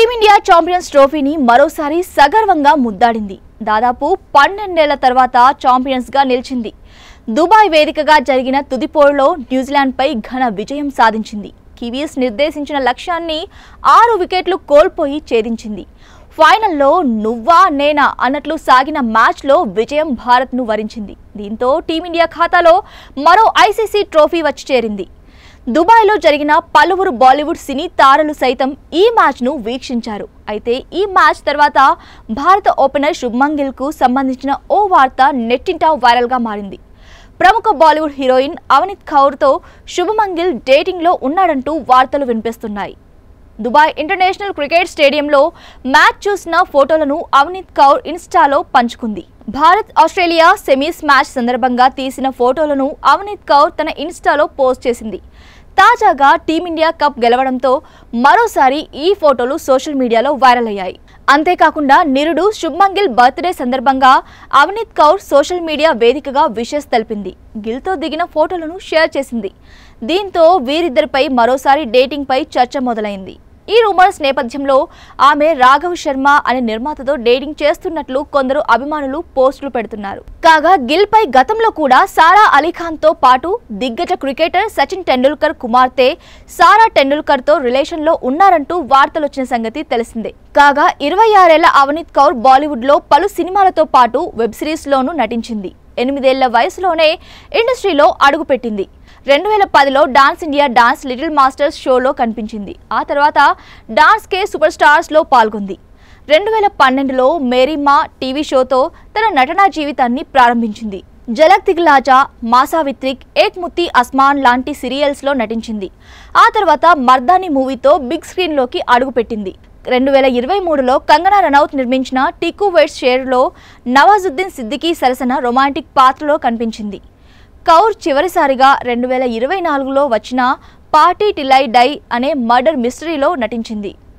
Team India champions ట్రోఫీని మరోసారి సగర్వంగా ముద్దాడింది. దాదాపు 12 ఏళ్ల తర్వాత ఛాంపియన్స్ గా నిలిచింది. దుబాయ్ వేదికగా జరిగిన తుది పోరులో న్యూజిలాండ్ పై ఘన విజయం సాధించింది. కివీస్ నిర్దేశించిన లక్ష్యాన్ని 6 వికెట్లు కోల్పోయి ఛేదించింది. ఫైనల్లో నువ్వా నేనా అన్నట్లు సాగిన మ్యాచ్లో విజయం భారత్ను వరించింది. దీంతో టీమిండియా ఖాతాలో మరో ఐసీసీ ట్రోఫీ వచ్చి చేరింది. దుబాయ్లో జరిగిన పలువురు బాలీవుడ్ సినీ తారలు సైతం ఈ మ్యాచ్ను వీక్షించారు. అయితే ఈ మ్యాచ్ తర్వాత భారత ఓపెనర్ శుభ్మన్ గిల్కు సంబంధించిన ఓ వార్త నెట్టింట వైరల్గా మారింది. ప్రముఖ బాలీవుడ్ హీరోయిన్ అవనీత్ కౌర్తో శుభ్మన్ గిల్ డేటింగ్లో ఉన్నాడంటూ వార్తలు వినిపిస్తున్నాయి. దుబాయ్ ఇంటర్నేషనల్ క్రికెట్ స్టేడియంలో మ్యాచ్ చూసిన ఫోటోలను అవనీత్ కౌర్ ఇన్స్టాలో పంచుకుంది. భారత్ ఆస్ట్రేలియా సెమీస్ మ్యాచ్ సందర్భంగా తీసిన ఫోటోలను అవనీత్ కౌర్ తన ఇన్స్టాలో పోస్ట్ చేసింది. తాజాగా టీమిండియా కప్ గెలవడంతో మరోసారి ఈ ఫోటోలు సోషల్ మీడియాలో వైరల్ అయ్యాయి. అంతేకాకుండా నిరుడు శుభ్మన్ గిల్ బర్త్డే సందర్భంగా అవనీత్ కౌర్ సోషల్ మీడియా వేదికగా విషెస్ తెలిపింది. గిల్తో దిగిన ఫోటోలను షేర్ చేసింది. దీంతో వీరిద్దరిపై మరోసారి డేటింగ్ పై చర్చ మొదలైంది. ఈ రూమర్స్ నేపథ్యంలో ఆమె రాఘవ్ శర్మ అనే నిర్మాతతో డేటింగ్ చేస్తున్నట్లు కొందరు అభిమానులు పోస్టులు పెడుతున్నారు. కాగా గిల్ పై గతంలో కూడా సారా అలీ ఖాన్ తో పాటు దిగ్గజ క్రికెటర్ సచిన్ టెండూల్కర్ కుమార్తె సారా టెండూల్కర్ తో రిలేషన్ లో ఉన్నారంటూ వార్తలు వచ్చిన సంగతి తెలిసిందే. కాగా 26 ఏళ్ల అవనీత్ కౌర్ బాలీవుడ్ లో పలు సినిమాలతో పాటు వెబ్ సిరీస్ లోనూ నటించింది. 8 ఏళ్ల వయసులోనే ఇండస్ట్రీలో అడుగుపెట్టింది. 2010లో dance India dance little masters షోలో కనిపించింది. ఆ తర్వాత డాన్స్ కే సూపర్ స్టార్స్ లో పాల్గొంది. 2012లో మేరీ మా టీవీ షోతో తన నటనా జీవితాన్ని ప్రారంభించింది. జలక్ దిగ్లాజా, మాసావిత్రిక్, ఏక్ ముత్తి అస్మాన్ లాంటి సీరియల్స్ లో నటించింది. ఆ తర్వాత మర్దాని మూవీతో బిగ్ స్క్రీన్ లోకి అడుగుపెట్టింది. 2023లో కంగనా రనౌత్ నిర్మించిన టికు వెయిట్స్ షేర్లో నవాజుద్దీన్ సిద్దికీ సరసన రొమాంటిక్ పాత్రలో కనిపించింది. కౌర్ చివరిసారిగా 2024లో వచ్చిన పార్టీ టిల్ ఐ డై అనే మర్డర్ మిస్టరీలో నటించింది.